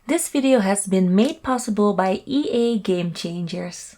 This video has been made possible by EA Game Changers.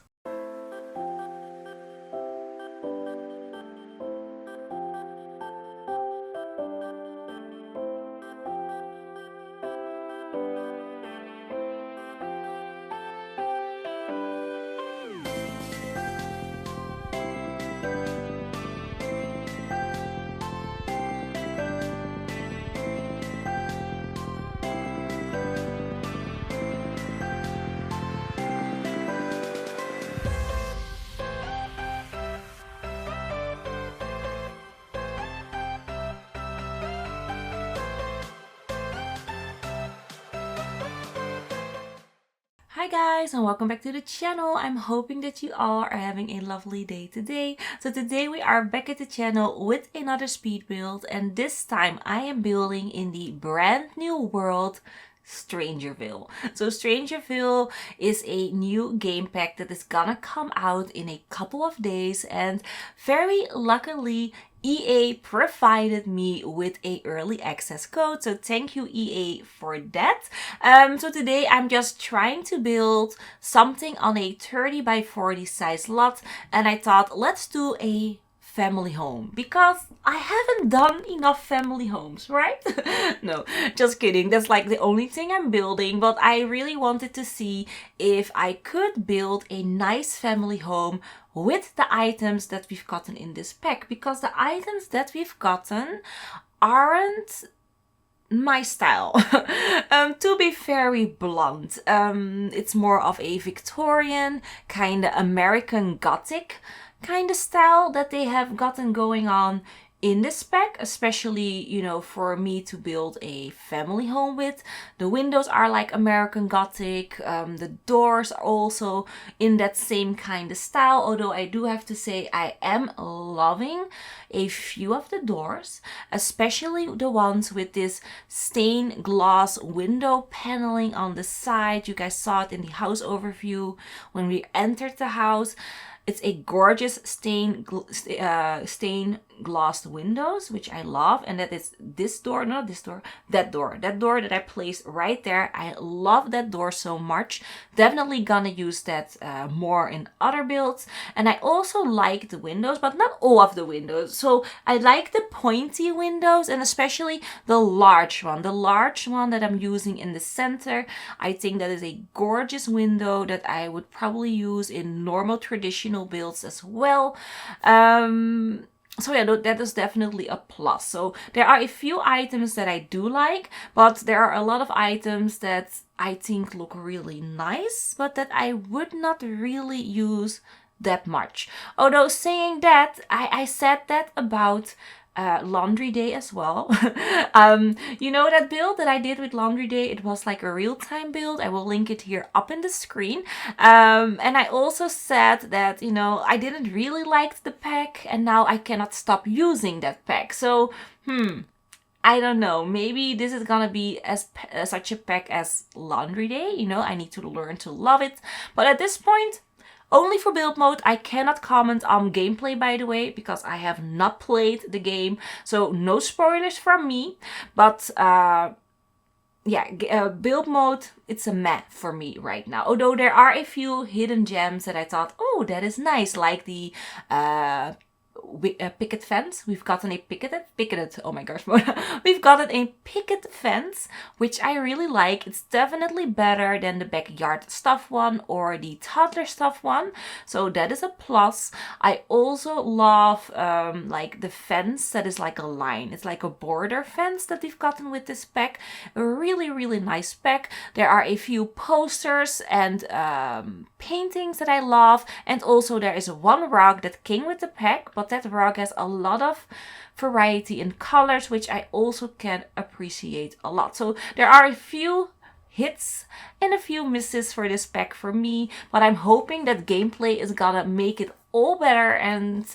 Hi guys, and welcome back to the channel. I'm hoping that you all are having a lovely day today. So today we are back at the channel with another speed build, and this time I am building in the brand new world StrangerVille. So StrangerVille is a new game pack that is gonna come out in a couple of days, and very luckily EA provided me with a early access code, so thank you EA for that. So today I'm just trying to build something on a 30 by 40 size lot, and I thought let's do a family home because I haven't done enough family homes, right? No, just kidding. That's like the only thing I'm building, but I really wanted to see if I could build a nice family home with the items that we've gotten in this pack, because the items that we've gotten aren't my style. To be very blunt, it's more of a Victorian kind of American Gothic kind of style that they have gotten going on in this pack, especially, you know, for me to build a family home with. The windows are like American Gothic, the doors are also in that same kind of style, although I do have to say I am loving a few of the doors, especially the ones with this stained glass window paneling on the side. You guys saw it in the house overview when we entered the house. It's a gorgeous stained glass windows, which I love, and that is this door, not this door, that door that I placed right there. I love that door so much. Definitely gonna use that more in other builds. And I also like the windows, but not all of the windows. So I like the pointy windows, and especially the large one that I'm using in the center. I think that is a gorgeous window that I would probably use in normal traditional builds as well. So yeah, that is definitely a plus. So there are a few items that I do like, but there are a lot of items that I think look really nice, but that I would not really use that much. Although saying that, I said that about laundry day as well. You know that build that I did with laundry day, it was like a real-time build. I will link it here up in the screen. And I also said that, you know, I didn't really like the pack, and now I cannot stop using that pack. So I don't know, maybe this is gonna be as such a pack as laundry day. You know, I need to learn to love it, but at this point, only for build mode. I cannot comment on gameplay, by the way, because I have not played the game, so no spoilers from me. But yeah, build mode, it's a meh for me right now. Although there are a few hidden gems that I thought, oh, that is nice, like the picket fence. We've gotten a picketed, oh my gosh, we've gotten a picket fence, which I really like. It's definitely better than the backyard stuff one or the toddler stuff one, so that is a plus. I also love like the fence that is like a line. It's like a border fence that we've gotten with this pack. A really nice pack. There are a few posters and paintings that I love, and also there is one rug that came with the pack, but that rug has a lot of variety in colors, which I also can appreciate a lot. So there are a few hits and a few misses for this pack for me, but I'm hoping that gameplay is gonna make it all better. And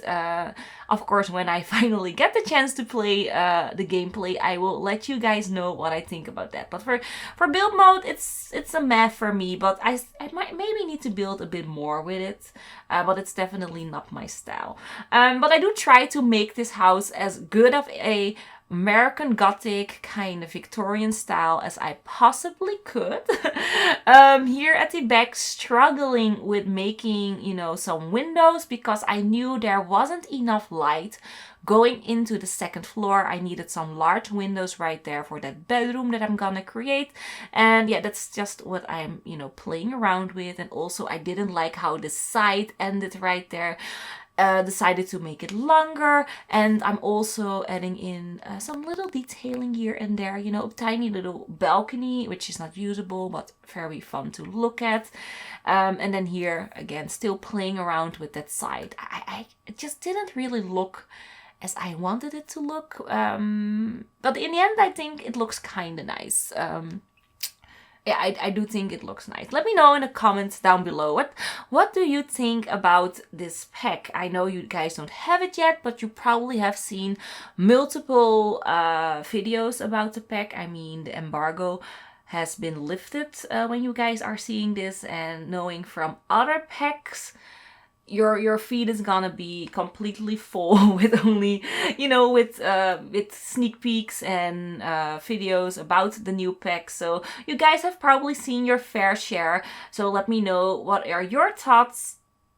of course, when I finally get the chance to play the gameplay, I will let you guys know what I think about that. But for build mode, it's a meh for me, but I might maybe need to build a bit more with it, but it's definitely not my style. But I do try to make this house as good of a American Gothic kind of Victorian style as I possibly could. Here at the back, struggling with making, you know, some windows because I knew there wasn't enough light going into the second floor. I needed some large windows right there for that bedroom that I'm gonna create. And yeah, that's just what I'm, you know, playing around with. And also I didn't like how the side ended right there. Decided to make it longer, and I'm also adding in some little detailing here and there, you know, a tiny little balcony which is not usable but very fun to look at. And then here again, still playing around with that side. It just didn't really look as I wanted it to look, but in the end I think it looks kind of nice. Yeah, I do think it looks nice. Let me know in the comments down below. What do you think about this pack? I know you guys don't have it yet, but you probably have seen multiple videos about the pack. I mean, the embargo has been lifted when you guys are seeing this, and knowing from other packs, your feed is gonna be completely full with only, you know, with sneak peeks and videos about the new pack. So you guys have probably seen your fair share. So let me know what are your thoughts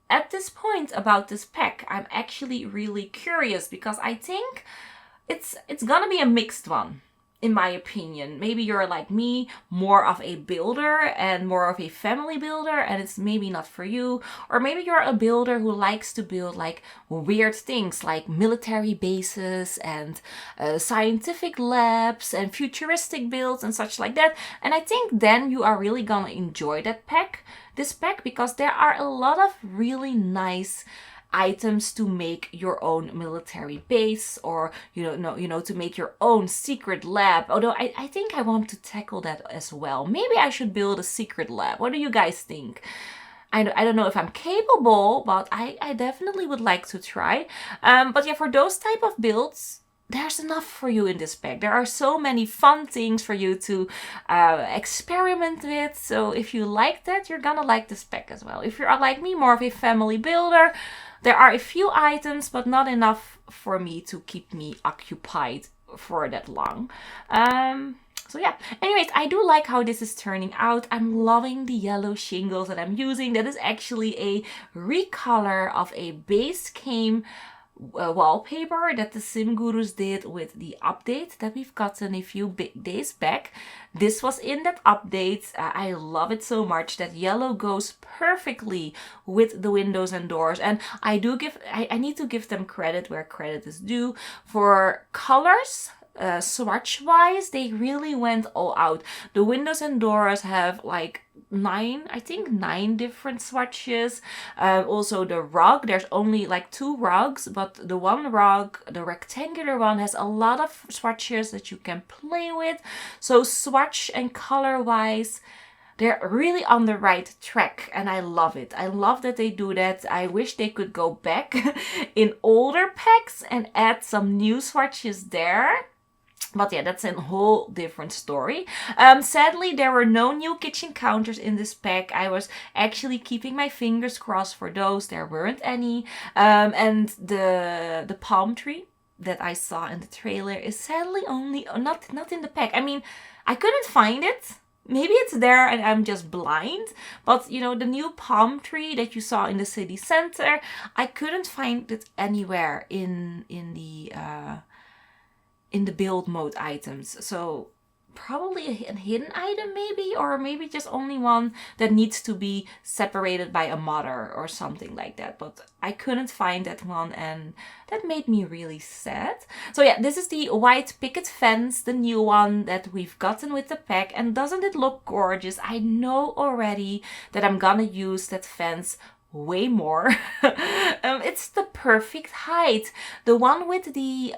at this point about this pack. I'm actually really curious because I think it's gonna be a mixed one. In my opinion, maybe you're like me, more of a builder and more of a family builder, and it's maybe not for you. Or maybe you're a builder who likes to build like weird things like military bases and scientific labs and futuristic builds and such like that. And I think then you are really gonna enjoy this pack, because there are a lot of really nice items to make your own military base, or you know to make your own secret lab. Although I think I want to tackle that as well. Maybe I should build a secret lab. What do you guys think? I don't know if I'm capable, but I definitely would like to try. But yeah, for those type of builds, there's enough for you in this pack. There are so many fun things for you to experiment with. So if you like that, you're gonna like this pack as well. If you're like me, more of a family builder, there are a few items, but not enough for me to keep me occupied for that long. So yeah, anyways, I do like how this is turning out. I'm loving the yellow shingles that I'm using. That is actually a recolor of a base game wallpaper that the Sim Gurus did with the update that we've gotten a few days back. This was in that update. I love it so much. That yellow goes perfectly with the windows and doors, and I need to give them credit where credit is due. For colors, swatch wise, they really went all out. The windows and doors have like 9 different swatches. Also the rug, there's only like 2 rugs, but the one rug, the rectangular one, has a lot of swatches that you can play with. So swatch and color wise, they're really on the right track, and I love it. I love that they do that. I wish they could go back in older packs and add some new swatches there. But yeah, that's a whole different story. Sadly, there were no new kitchen counters in this pack. I was actually keeping my fingers crossed for those. There weren't any. And the palm tree that I saw in the trailer is sadly only not in the pack. I mean, I couldn't find it. Maybe it's there and I'm just blind. But, you know, the new palm tree that you saw in the city center, I couldn't find it anywhere in the build mode items. So probably a hidden item maybe, or maybe just only one that needs to be separated by a mother or something like that. But I couldn't find that one, and that made me really sad. So yeah, this is the white picket fence, the new one that we've gotten with the pack. And doesn't it look gorgeous? I know already that I'm gonna use that fence way more. It's the perfect height. The one with the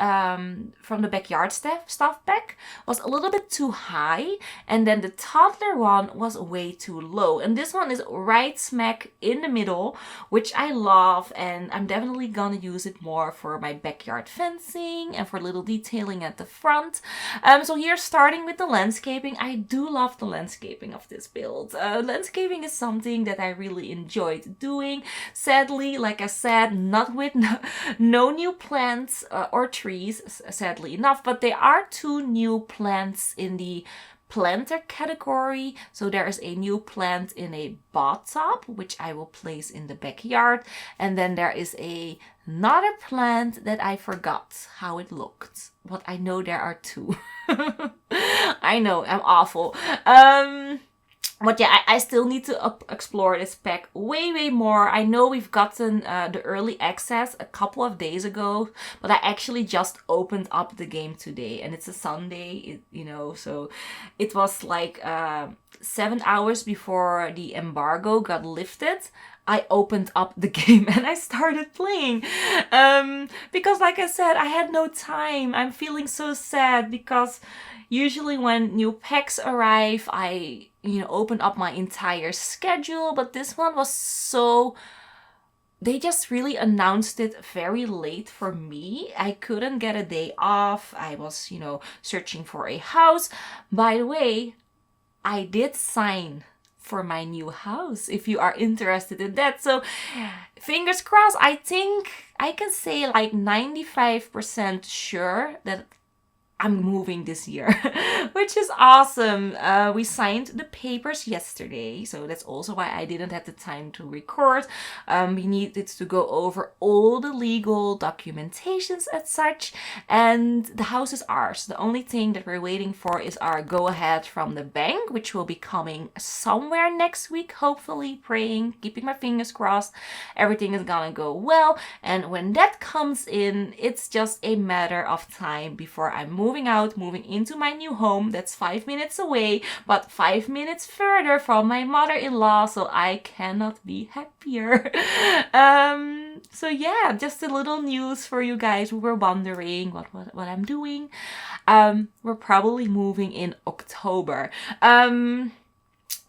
from the backyard stuff pack was a little bit too high, and then the toddler one was way too low, and this one is right smack in the middle, which I love, and I'm definitely gonna use it more for my backyard fencing and for little detailing at the front. So here, starting with the landscaping, I do love the landscaping of this build. Landscaping is something that I really enjoyed doing. doing. Sadly, like I said, not with no new plants or trees, sadly enough, but there are 2 new plants in the planter category. So there is a new plant in a bathtub, which I will place in the backyard. And then there is another plant that I forgot how it looked. But I know there are 2. I know, I'm awful. But yeah, I still need to explore this pack way more. I know we've gotten the early access a couple of days ago, but I actually just opened up the game today, and it's a Sunday, so it was like 7 hours before the embargo got lifted. I opened up the game and I started playing. Because like I said, I had no time. I'm feeling so sad because usually when new packs arrive, I open up my entire schedule, but this one was so... They just really announced it very late for me. I couldn't get a day off. I was, searching for a house. By the way, I did sign for my new house, if you are interested in that. So fingers crossed. I think I can say like 95% sure that I'm moving this year, which is awesome. We signed the papers yesterday, so that's also why I didn't have the time to record. We needed to go over all the legal documentations and such, and the house is ours. The only thing that we're waiting for is our go-ahead from the bank, which will be coming somewhere next week, hopefully. Praying, keeping my fingers crossed, everything is gonna go well. And when that comes in, it's just a matter of time before I'm moving into my new home. That's 5 minutes away, but 5 minutes further from my mother-in-law, so I cannot be happier. So yeah, just a little news for you guys who were wondering what I'm doing. We're probably moving in October.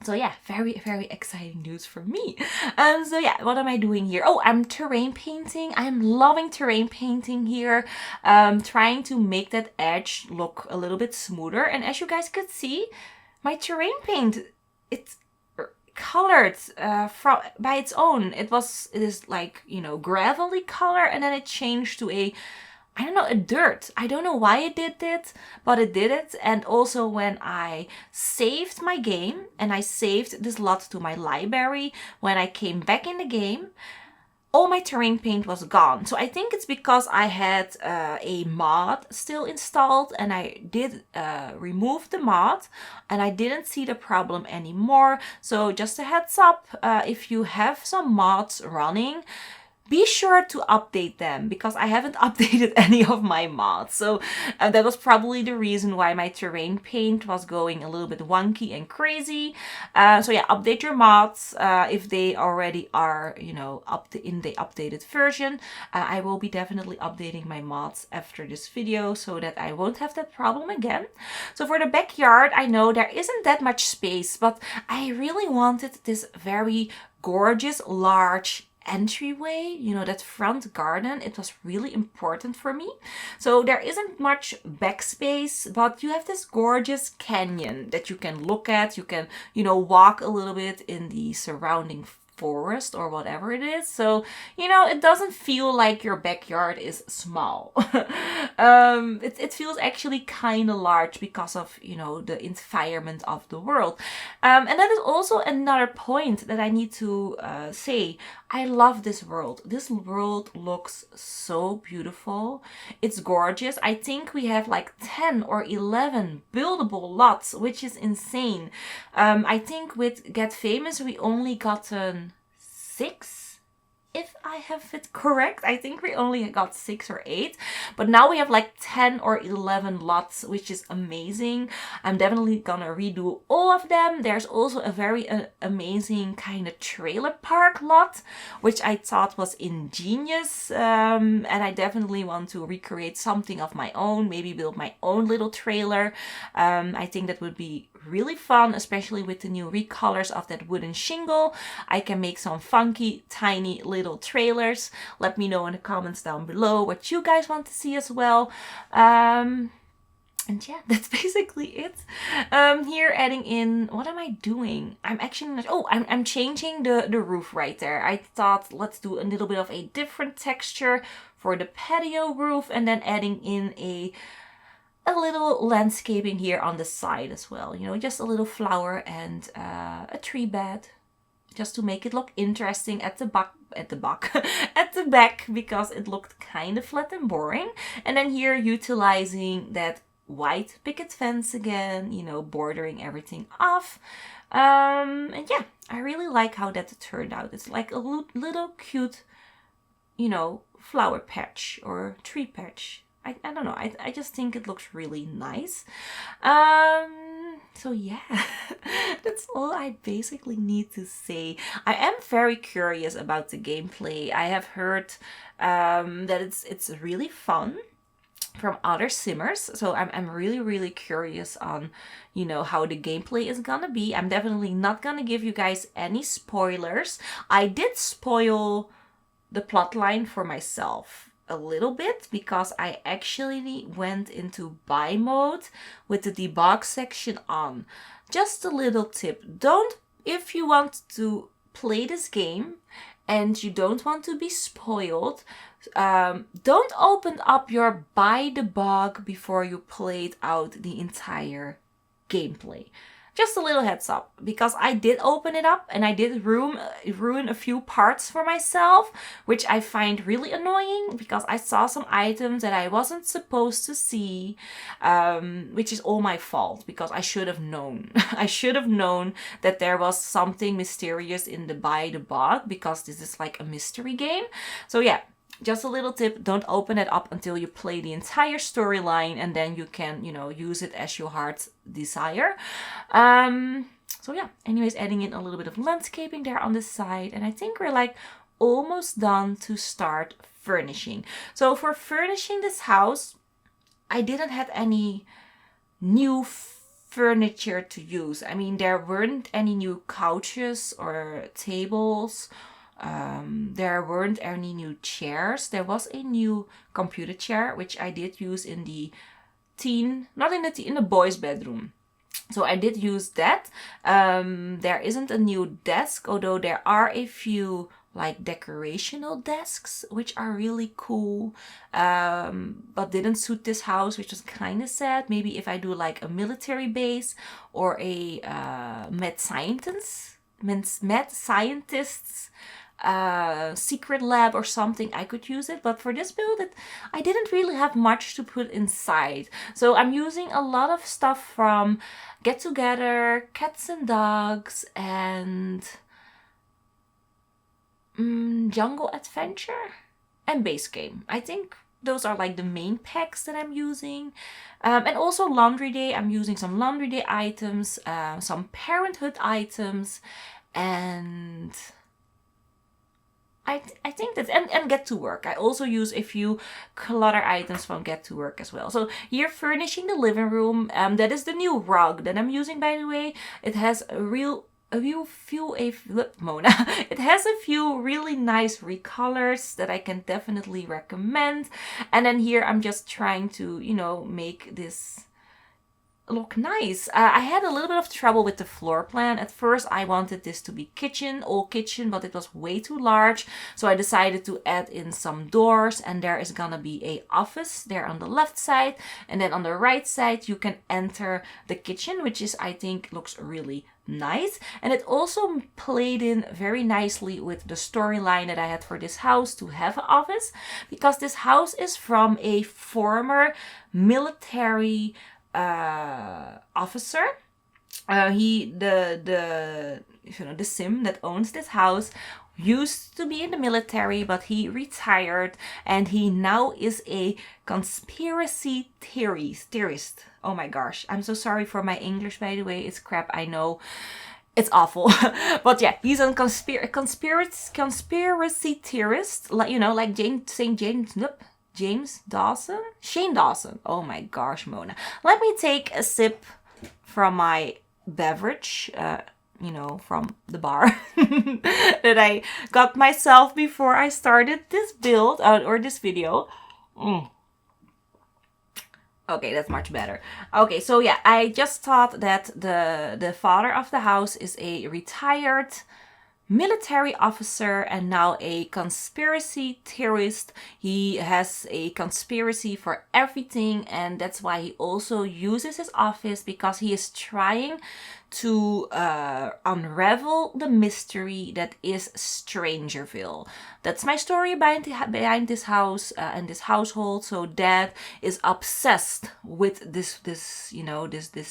So yeah, very exciting news for me. So yeah, what am I doing here? Oh, I'm terrain painting. I'm loving terrain painting here. Trying to make that edge look a little bit smoother. And as you guys could see, my terrain paint, it's colored by its own. It is like, gravelly color, and then it changed to a dirt. I don't know why it did it, but it did it. And also when I saved my game, and I saved this lot to my library, when I came back in the game, all my terrain paint was gone. So I think it's because I had a mod still installed, and I did remove the mod, and I didn't see the problem anymore. So just a heads up, if you have some mods running, be sure to update them, because I haven't updated any of my mods. So that was probably the reason why my terrain paint was going a little bit wonky and crazy. So yeah, update your mods if they already are, in the updated version. I will be definitely updating my mods after this video so that I won't have that problem again. So for the backyard, I know there isn't that much space, but I really wanted this very gorgeous, large entryway, that front garden. It was really important for me. So there isn't much backspace, but you have this gorgeous canyon that you can look at. You can, walk a little bit in the surrounding forest or whatever it is. So, it doesn't feel like your backyard is small. It feels actually kind of large because of, the environment of the world. And that is also another point that I need to say. I love this world. This world looks so beautiful. It's gorgeous. I think we have like 10 or 11 buildable lots, which is insane. I think with Get Famous, we only gotten 6, if I have it correct. I think we only got 6 or 8, but now we have like 10 or 11 lots, which is amazing. I'm definitely gonna redo all of them. There's also a very amazing kind of trailer park lot, which I thought was ingenious, and I definitely want to recreate something of my own, maybe build my own little trailer. I think that would be really fun, especially with the new recolors of that wooden shingle. I can make some funky, tiny little trailers. Let me know in the comments down below what you guys want to see as well. And yeah, that's basically it. Here adding in, what am I doing? I'm actually not, oh, I'm changing the roof right there. I thought let's do a little bit of a different texture for the patio roof, and then adding in a little landscaping here on the side as well. You know, just a little flower and a tree bed, just to make it look interesting at the back, at the back, because it looked kind of flat and boring. And then here utilizing that white picket fence again, you know, bordering everything off. And yeah, I really like how that turned out. It's like a little cute, you know, flower patch or tree patch. I don't know. I just think it looks really nice. So yeah, that's all I basically need to say. I am very curious about the gameplay. I have heard that it's really fun from other simmers, so I'm really curious on, you know, how the gameplay is gonna be. I'm definitely not gonna give you guys any spoilers. I did spoil the plotline for myself a little bit because I actually went into buy mode with the debug section on. Just a little tip: don't, if you want to play this game and you don't want to be spoiled, don't open up your buy debug before you played out the entire gameplay. Just a little heads up, because I did open it up and I did ruin a few parts for myself, which I find really annoying because I saw some items that I wasn't supposed to see, which is all my fault because I should have known. I should have known that there was something mysterious in the buy debug, because this is like a mystery game. So yeah, just a little tip: don't open it up until you play the entire storyline, and then you can, you know, use it as your heart's desire. So yeah, anyways, adding in a little bit of landscaping there on the side, and I think we're like almost done to start furnishing. So for furnishing this house, I didn't have any new furniture to use. I mean, there weren't any new couches or tables. There weren't any new chairs. There was a new computer chair, which I did use in the in the boys' bedroom. So I did use that. There isn't a new desk, although there are a few like decorational desks, which are really cool, but didn't suit this house, which was kind of sad. Maybe if I do like a military base or a mad scientists secret lab or something, I could use it. But for this build, I didn't really have much to put inside. So I'm using a lot of stuff from Get Together, Cats and Dogs, and Jungle Adventure and Base Game. I think those are like the main packs that I'm using. And also Laundry Day. I'm using some Laundry Day items, some Parenthood items, and I think that's, and Get to Work. I also use a few clutter items from Get to Work as well. So here furnishing the living room. That is the new rug that I'm using, by the way. It has Mona. It has a few really nice recolors that I can definitely recommend. And then here I'm just trying to, you know, make this look nice. I had a little bit of trouble with the floor plan. At first I wanted this to be all kitchen, but it was way too large. So I decided to add in some doors, and there is gonna be a office there on the left side, and then on the right side you can enter the kitchen, which is, I think, looks really nice. And it also played in very nicely with the storyline that I had for this house to have an office, because this house is from a former military officer. The sim that owns this house used to be in the military, but he retired, and he now is a conspiracy theorist. Oh my gosh, I'm so sorry for my English, by the way. It's crap, I know. It's awful. But yeah, he's a conspiracy theorist, like, you know, like James Dawson? Shane Dawson. Oh my gosh, Mona. Let me take a sip from my beverage, you know, from the bar that I got myself before I started this build or this video. Okay, that's much better. Okay, so yeah, I just thought that the father of the house is a retired military officer and now a conspiracy theorist. He has a conspiracy for everything, and that's why he also uses his office, because he is trying to unravel the mystery that is Strangerville. That's my story behind this house and this household. So Dad is obsessed with this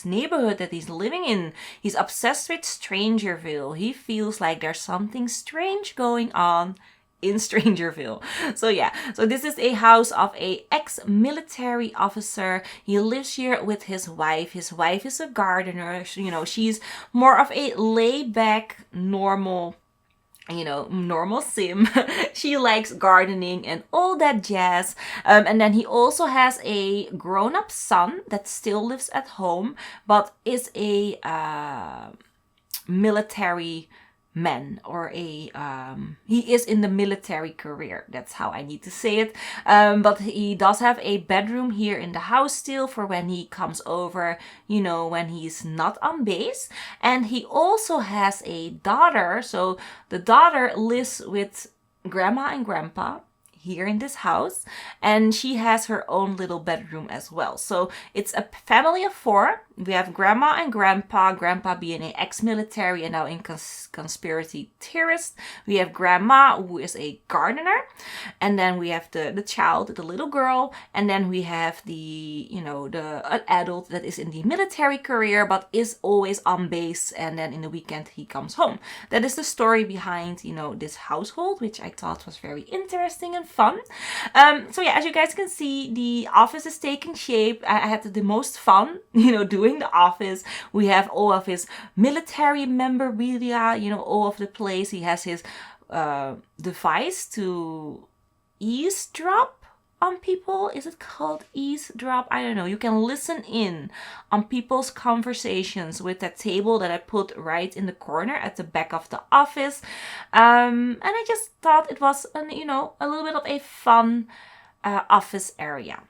neighborhood that he's living in. He's obsessed with Strangerville. He feels like there's something strange going on in Strangerville. So yeah, so this is a house of a ex-military officer. He lives here with his wife. His wife is a gardener. She's more of a laid-back, normal sim. She likes gardening and all that jazz. And then he also has a grown-up son that still lives at home, but is a military man, or he is in the military career. That's how I need to say it. But he does have a bedroom here in the house still for when he comes over, when he's not on base. And he also has a daughter. So the daughter lives with grandma and grandpa here in this house, and she has her own little bedroom as well. So it's a family of 4. We have grandma and grandpa being an ex-military and now in conspiracy theorist. We have grandma, who is a gardener, and then we have the child, the little girl, and then we have the adult that is in the military career but is always on base, and then in the weekend he comes home. That is the story behind this household, which I thought was very interesting and fun. So yeah, as you guys can see, the office is taking shape. I had the most fun doing the office. We have all of his military memorabilia, all over the place. He has his device to eavesdrop on people. Is it called eavesdrop? I don't know. You can listen in on people's conversations with that table that I put right in the corner at the back of the office. And I just thought it was a little bit of a fun office area.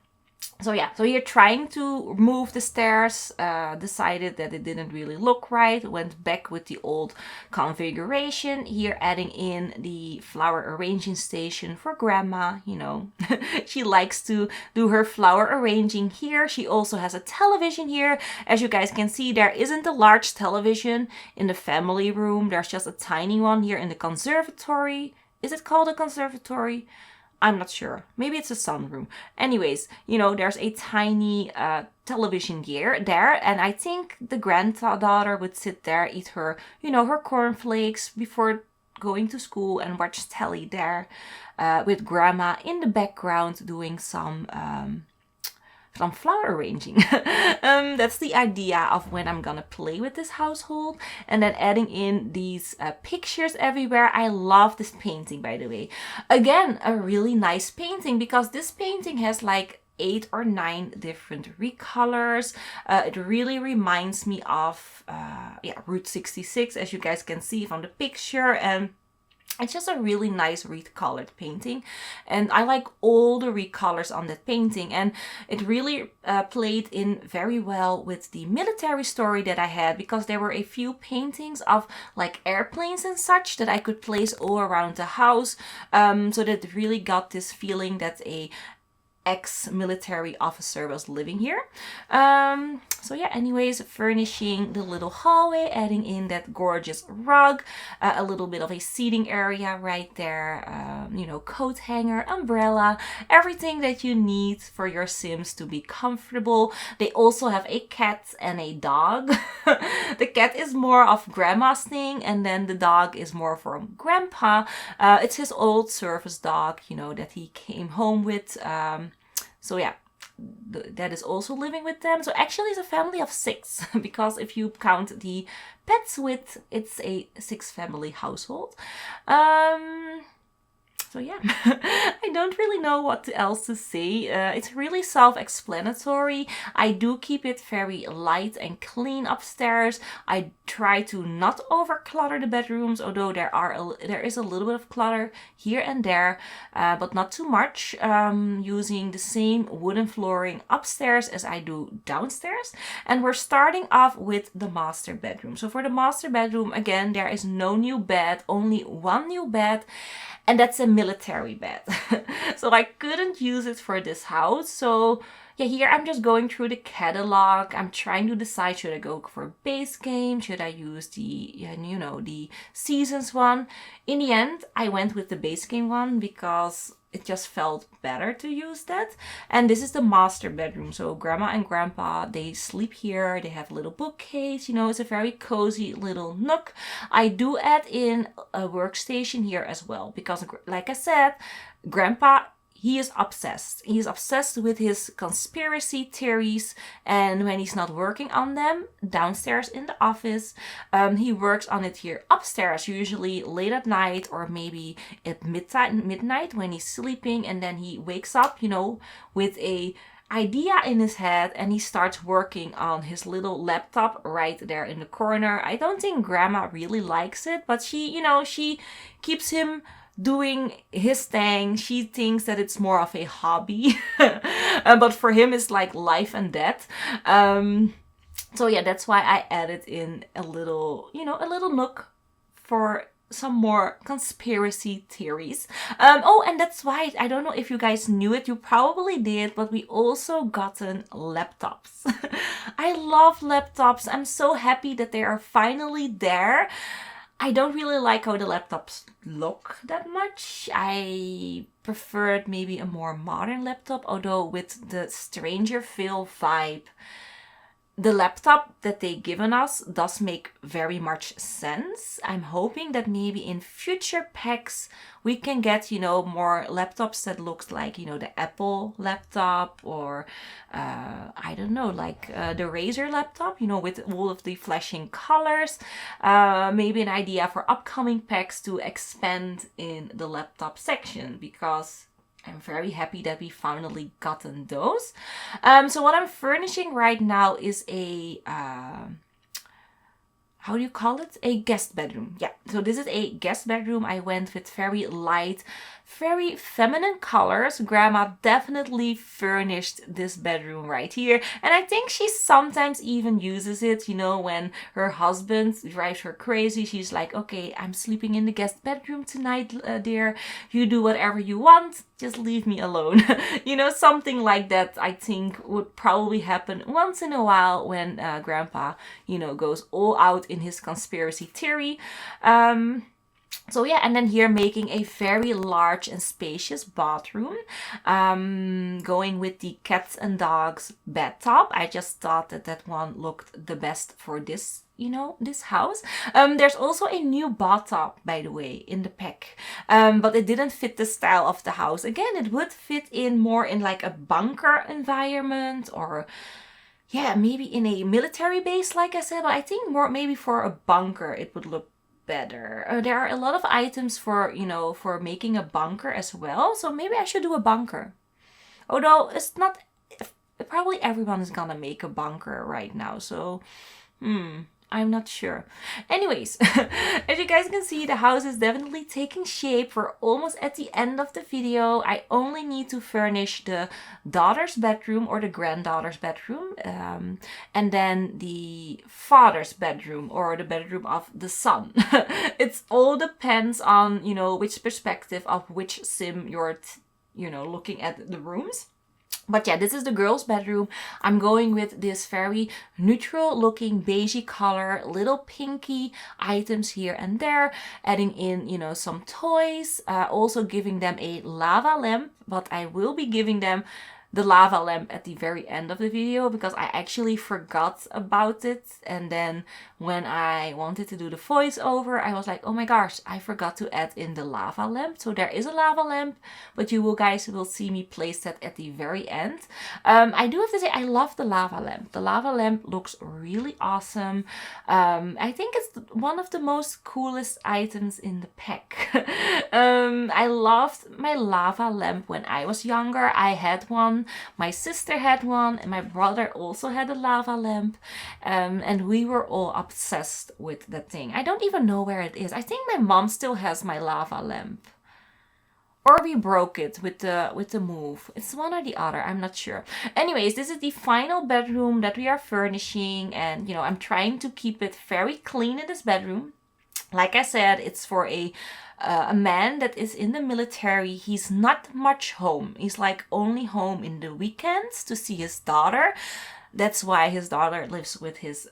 So yeah, so here trying to move the stairs, decided that it didn't really look right, went back with the old configuration. Here adding in the flower arranging station for grandma, she likes to do her flower arranging here. She also has a television here. As you guys can see, there isn't a large television in the family room. There's just a tiny one here in the conservatory. Is it called a conservatory? I'm not sure. Maybe it's a sunroom. Anyways, there's a tiny television here there, and I think the granddaughter would sit there, eat her, her cornflakes before going to school and watch telly there, with grandma in the background doing some flower arranging. That's the idea of when I'm gonna play with this household. And then adding in these pictures everywhere. I love this painting, by the way. Again, a really nice painting, because this painting has like 8 or 9 different recolors. It really reminds me of Route 66, as you guys can see from the picture, and it's just a really nice recolored painting, and I like all the recolors on that painting, and it really played in very well with the military story that I had, because there were a few paintings of like airplanes and such that I could place all around the house, so that it really got this feeling that a ex-military officer was living here. So yeah, anyways, furnishing the little hallway, adding in that gorgeous rug, a little bit of a seating area right there, coat hanger, umbrella, everything that you need for your Sims to be comfortable. They also have a cat and a dog. The cat is more of grandma's thing, and then the dog is more from grandpa. It's his old service dog, that he came home with. So yeah, that is also living with them. So actually it's a family of 6, because if you count the pets with, it's a 6 family household. So yeah, I don't really know what else to say. It's really self-explanatory. I do keep it very light and clean upstairs. I try to not overclutter the bedrooms, although there is a little bit of clutter here and there, but not too much. Using the same wooden flooring upstairs as I do downstairs. And we're starting off with the master bedroom. So for the master bedroom, again, there is no new bed, only one new bed, and that's a military bed. So I couldn't use it for this house. So yeah, here I'm just going through the catalog. I'm trying to decide, should I go for base game? Should I use the seasons one? In the end, I went with the base game one because it just felt better to use that. And this is the master bedroom. So grandma and grandpa, they sleep here. They have a little bookcase. It's a very cozy little nook. I do add in a workstation here as well because, like I said, grandpa, he is obsessed. He's obsessed with his conspiracy theories, and when he's not working on them downstairs in the office, he works on it here upstairs, usually late at night or maybe at midnight when he's sleeping, and then he wakes up, with a idea in his head and he starts working on his little laptop right there in the corner. I don't think grandma really likes it, but she keeps him doing his thing. She thinks that it's more of a hobby, but for him it's like life and death. So yeah, that's why I added in a little nook for some more conspiracy theories. And that's why, I don't know if you guys knew it, you probably did, but we also gotten laptops. I love laptops. I'm so happy that they are finally there. I don't really like how the laptops look that much. I preferred maybe a more modern laptop, although with the StrangerVille vibe, the laptop that they given us does make very much sense. I'm hoping that maybe in future packs we can get, more laptops that looks like, the Apple laptop or, I don't know, like the Razer laptop, with all of the flashing colors. Maybe an idea for upcoming packs to expand in the laptop section, because I'm very happy that we finally gotten those. So what I'm furnishing right now is a, how do you call it? A guest bedroom. Yeah, so this is a guest bedroom. I went with very light, very feminine colors. Grandma definitely furnished this bedroom right here. And I think she sometimes even uses it, when her husband drives her crazy. She's like, okay, I'm sleeping in the guest bedroom tonight, dear. You do whatever you want. Just leave me alone. Something like that I think would probably happen once in a while when grandpa, goes all out in his conspiracy theory. So yeah, and then here making a very large and spacious bathroom, going with the cats and dogs bed top. I just thought that one looked the best for this, this house. There's also a new bathtub, by the way, in the pack, but it didn't fit the style of the house. Again, it would fit in more in like a bunker environment, or yeah, maybe in a military base, like I said, but I think more maybe for a bunker it would look better. There are a lot of items for, for making a bunker as well. So maybe I should do a bunker. Although it's not, probably everyone is gonna make a bunker right now. So, I'm not sure. Anyways, as you guys can see, the house is definitely taking shape. We're almost at the end of the video. I only need to furnish the daughter's bedroom or the granddaughter's bedroom. And then the father's bedroom or the bedroom of the son. It all depends on, which perspective of which sim you're, looking at the rooms. But yeah, this is the girl's bedroom. I'm going with this very neutral looking beigey color, little pinky items here and there, adding in, some toys, also giving them a lava lamp, but I will be giving them the lava lamp at the very end of the video because I actually forgot about it. And then when I wanted to do the voiceover, I was like, oh my gosh, I forgot to add in the lava lamp. So there is a lava lamp, but you guys will see me place that at the very end. I do have to say, I love the lava lamp. The lava lamp looks really awesome. I think it's one of the most coolest items in the pack. I loved my lava lamp when I was younger. I had one, my sister had one, and my brother also had a lava lamp. And we were all obsessed with that thing. I don't even know where it is. I think my mom still has my lava lamp. Or we broke it with the move. It's one or the other, I'm not sure. Anyways, this is the final bedroom that we are furnishing. And, you know, I'm trying to keep it very clean in this bedroom. Like I said, it's for a man that is in the military. He's not much home. He's like only home in the weekends to see his daughter. That's why his daughter lives with his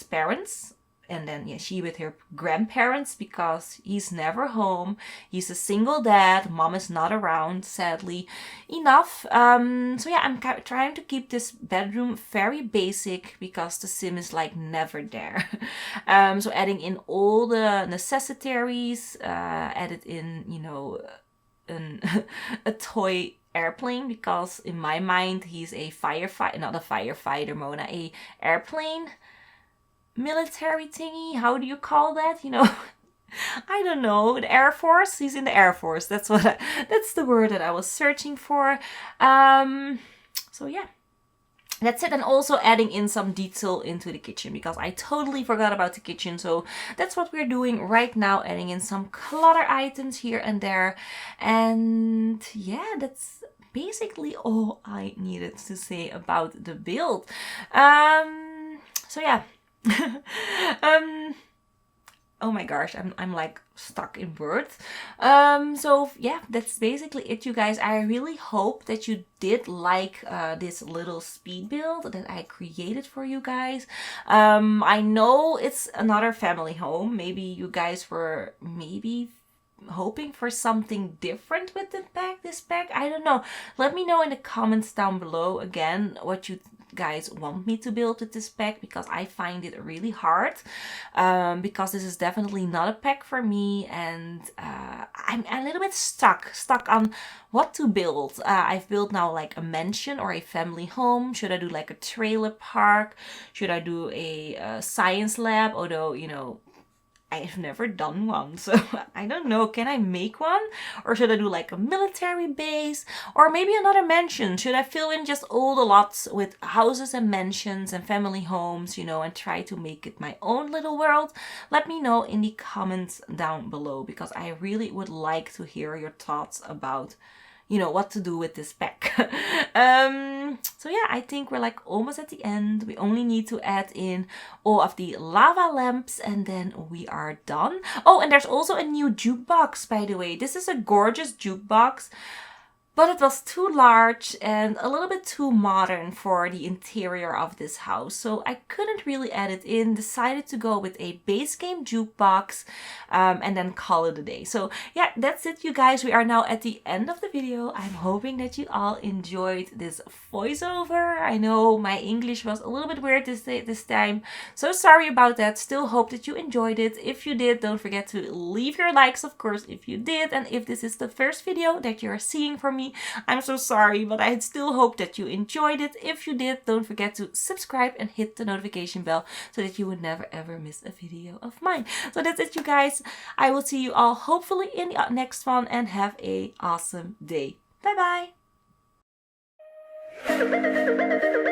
parents. And then yeah, she with her grandparents because he's never home. He's a single dad. Mom is not around, sadly enough. So yeah, I'm trying to keep this bedroom very basic because the sim is like never there. So adding in all the necessaries, added in, you know, a toy airplane because in my mind he's a firefighter, not a firefighter, Mona, a airplane. Military thingy, how do you call that? You know, I don't know. The Air Force. He's in the Air Force. That's the word that I was searching for. So yeah, that's it. And also adding in some detail into the kitchen because I totally forgot about the kitchen. So that's what we're doing right now, adding in some clutter items here and there. And yeah, that's basically all I needed to say about the build. So yeah. Oh my gosh, I'm like stuck in words. So yeah, that's basically it, you guys. I really hope that you did like this little speed build that I created for you guys. I know it's another family home. Maybe you guys were hoping for something different with this pack. I don't know. Let me know in the comments down below again what you guys want me to build with this pack because I find it really hard because this is definitely not a pack for me, and I'm a little bit stuck on what to build. I've built now like a mansion or a family home. Should I do like a trailer park? Should I do a science lab? Although, you know, I've never done one, so I don't know. Can I make one? Or should I do like a military base? Or maybe another mansion? Should I fill in just all the lots with houses and mansions and family homes, you know, and try to make it my own little world? Let me know in the comments down below because I really would like to hear your thoughts about, you know, what to do with this pack. So yeah, I think we're like almost at the end. We only need to add in all of the lava lamps and then we are done. Oh, and there's also a new jukebox, by the way. This is a gorgeous jukebox, but it was too large and a little bit too modern for the interior of this house. So I couldn't really add it in, decided to go with a base game jukebox and then call it a day. So yeah, that's it, you guys. We are now at the end of the video. I'm hoping that you all enjoyed this voiceover. I know my English was a little bit weird this time. So sorry about that. Still hope that you enjoyed it. If you did, don't forget to leave your likes, of course, if you did. And if this is the first video that you're seeing from me, I'm so sorry, but I still hope that you enjoyed it. If you did, don't forget to subscribe and hit the notification bell so that you would never ever miss a video of mine. So that's it, you guys. I will see you all hopefully in the next one and have an awesome day. Bye bye.